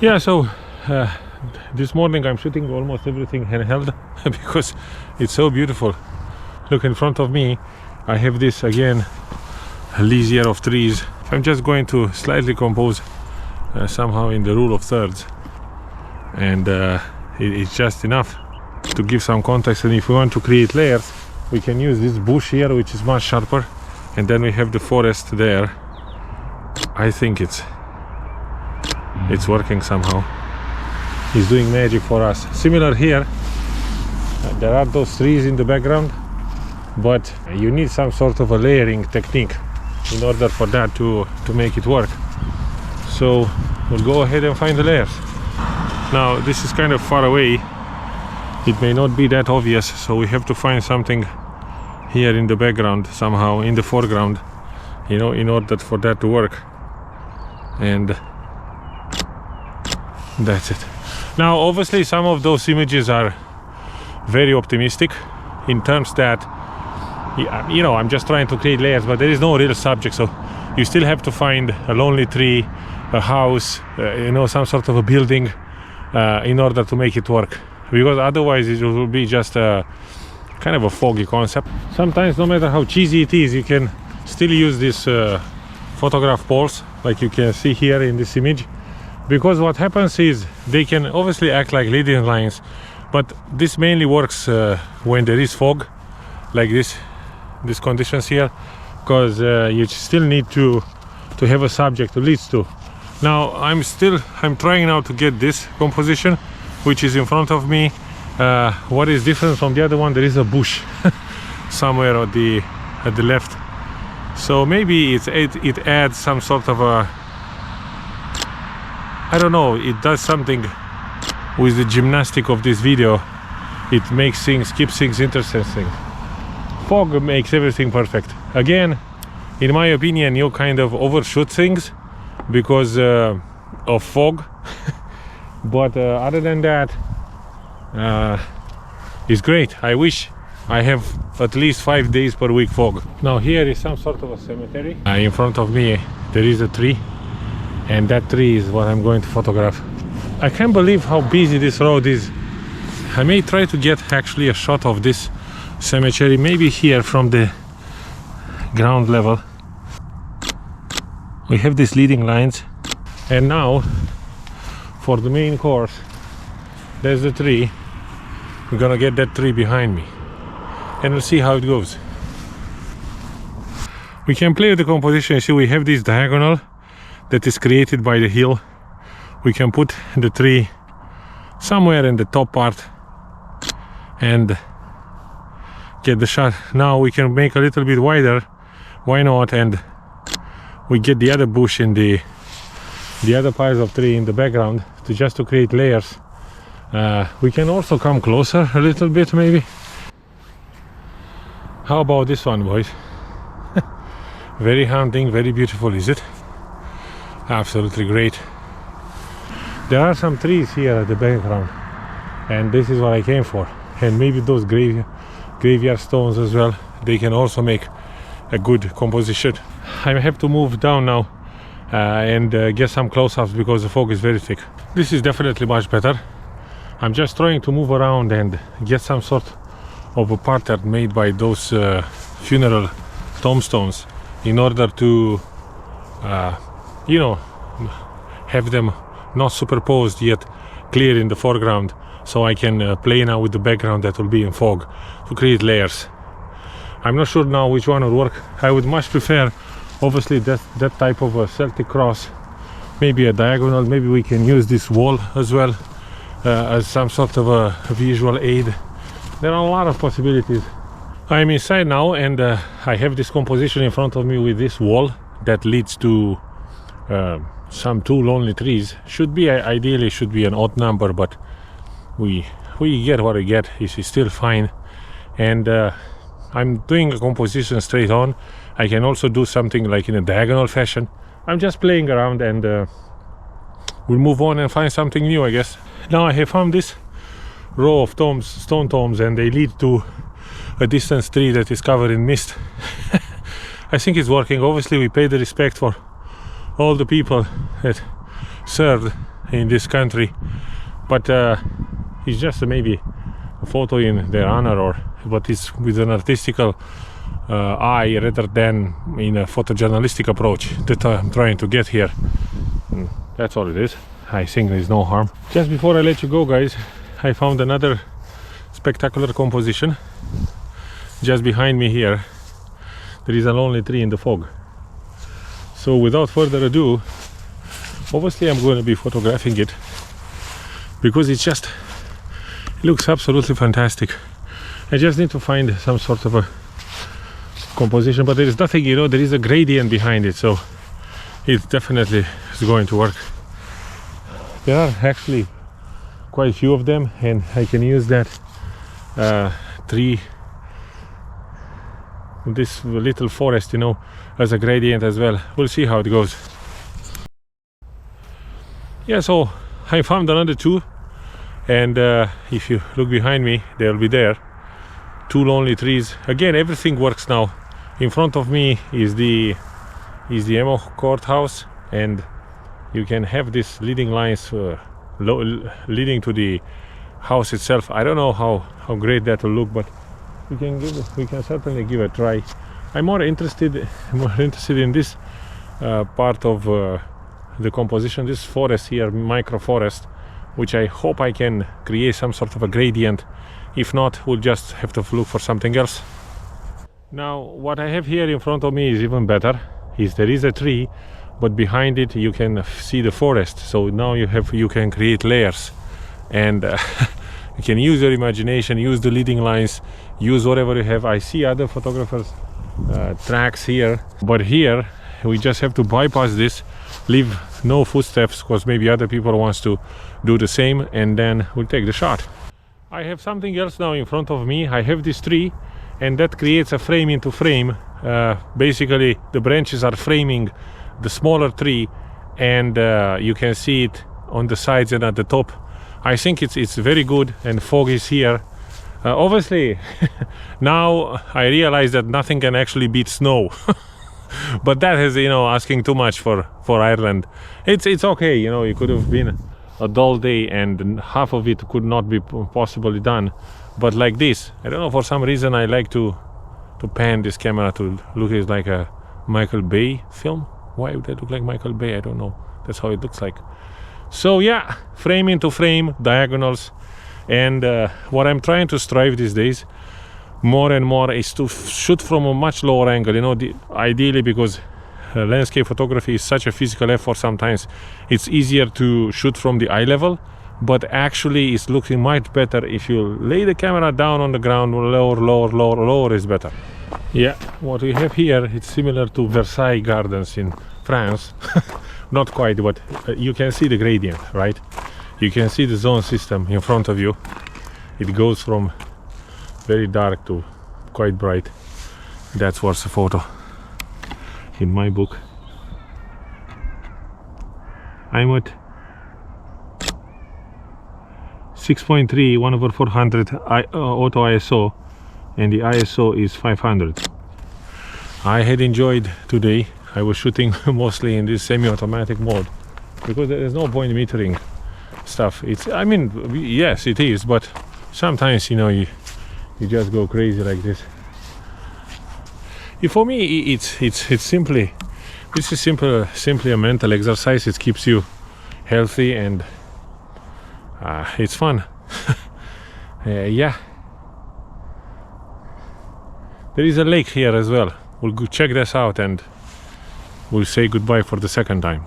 Yeah, so this morning I'm shooting almost everything handheld because it's so beautiful. Look in front of me, I have this again layer of trees. I'm just going to slightly compose somehow in the rule of thirds, and it's just enough to give some context. And if we want to create layers, we can use this bush here, which is much sharper, and then we have the forest there. I think it's working somehow. It's doing magic for us. Similar here, there are those trees in the background, but you need some sort of a layering technique in order for that to make it work. So we'll go ahead and find the layers. Now this is kind of far away, it may not be that obvious, so we have to find something here in the background, somehow in the foreground, you know, in order for that to work. And that's it. Now obviously some of those images are very optimistic in terms that, you know, I'm just trying to create layers, but there is no real subject, so you still have to find a lonely tree, a house, you know, some sort of a building in order to make it work, because otherwise it will be just a kind of a foggy concept. Sometimes, no matter how cheesy it is, you can still use this photograph poles, like you can see here in this image, because what happens is they can obviously act like leading lines, but this mainly works when there is fog, like this conditions here, because you still need to have a subject to lead to. Now I'm trying now to get this composition, which is in front of me. What is different from the other one, there is a bush somewhere at the left, so maybe it adds some sort of a, I don't know, it does something with the gymnastic of this video. It makes things, keeps things interesting. Fog makes everything perfect. Again, in my opinion, you kind of overshoot things because of fog. But other than that, it's great. I wish I have at least 5 days per week fog. Now here is some sort of a cemetery. In front of me there is a tree, and that tree is what I'm going to photograph. I can't believe how busy this road is. I may try to get actually a shot of this cemetery, maybe here from the ground level. We have these leading lines, and now for the main course, there's the tree. We're gonna get that tree behind me, and we'll see how it goes. We can play with the composition. See, we have this diagonal that is created by the hill. We can put the tree somewhere in the top part and get the shot. Now we can make a little bit wider, why not, and we get the other bush in the other piles of tree in the background just to create layers. We can also come closer a little bit, maybe. How about this one, boys? Very haunting, very beautiful, is it? Absolutely great. There are some trees here at the background, and this is what I came for. And maybe those graveyard stones as well, they can also make a good composition. I have to move down now and get some close-ups because the fog is very thick. This is definitely much better. I'm just trying to move around and get some sort of a pattern made by those funeral tombstones in order to you know, have them not superposed yet clear in the foreground, so I can play now with the background that will be in fog to create layers. I'm not sure now which one will work. I would much prefer, obviously, that type of a Celtic cross, maybe a diagonal. Maybe we can use this wall as well as some sort of a visual aid. There are a lot of possibilities. I'm inside now, and I have this composition in front of me with this wall that leads to some two lonely trees. Should be, ideally should be an odd number, but we get what we get. It's still fine. And I'm doing a composition straight on. I can also do something like in a diagonal fashion. I'm just playing around, and we'll move on and find something new, I guess. Now I have found this row of stone tombs, and they lead to a distant tree that is covered in mist. I think it's working. Obviously we pay the respect for all the people that served in this country, but it's just maybe a photo in their honor, or but it's with an artistical eye rather than in a photojournalistic approach that I'm trying to get here. That's all it is. I think there's no harm. Just before I let you go, guys, I found another spectacular composition. Just behind me here there is a lonely tree in the fog. So without further ado, obviously I'm going to be photographing it because it looks absolutely fantastic. I just need to find some sort of a composition, but there is nothing, you know, there is a gradient behind it, so it definitely is going to work. There are actually quite a few of them, and I can use that tree, this little forest, you know, as a gradient as well. We'll see how it goes. Yeah, so I found another two, and if you look behind me, they'll be there. Two lonely trees. Again, everything works now. In front of me is the Emo courthouse, and you can have these leading lines leading to the house itself. I don't know how great that will look, but we can certainly give it a try. I'm more interested in this part of the composition, this forest here, micro forest, which I hope I can create some sort of a gradient. If not, we'll just have to look for something else. Now, what I have here in front of me is even better. There is a tree, but behind it you can see the forest. So now you can create layers, and you can use your imagination, use the leading lines, use whatever you have. I see other photographers tracks here, but here we just have to bypass this, leave no footsteps, because maybe other people wants to do the same, and then we'll take the shot. I have something else now in front of me. I have this tree, and that creates a frame into frame. Basically the branches are framing the smaller tree, and you can see it on the sides and at the top. I think it's very good, and fog is here. Obviously now I realize that nothing can actually beat snow. But that is, you know, asking too much for Ireland. It's okay, you know, it could have been a dull day and half of it could not be possibly done, but like this, I don't know, for some reason I like to pan this camera to look like a Michael Bay film. Why would that look like Michael Bay? I don't know, that's how it looks like. So yeah, frame into frame, diagonals, and what I'm trying to strive these days more and more is to shoot from a much lower angle, you know, ideally, because landscape photography is such a physical effort. Sometimes it's easier to shoot from the eye level, but actually it's looking much better if you lay the camera down on the ground. Lower is better. Yeah, what we have here, it's similar to Versailles Gardens in France. Not quite, but you can see the gradient, right? You can see the zone system in front of you. It goes from very dark to quite bright. That's what's the photo in my book. I'm at 6.3 1/400 auto ISO, and the ISO is 500. I had enjoyed today. I was shooting mostly in this semi-automatic mode because there's no point metering stuff. I mean, yes, it is, but sometimes, you know, you just go crazy like this. For me, it's simply a mental exercise. It keeps you healthy, and it's fun. Yeah, there is a lake here as well. We'll go check this out, and we'll say goodbye for the second time.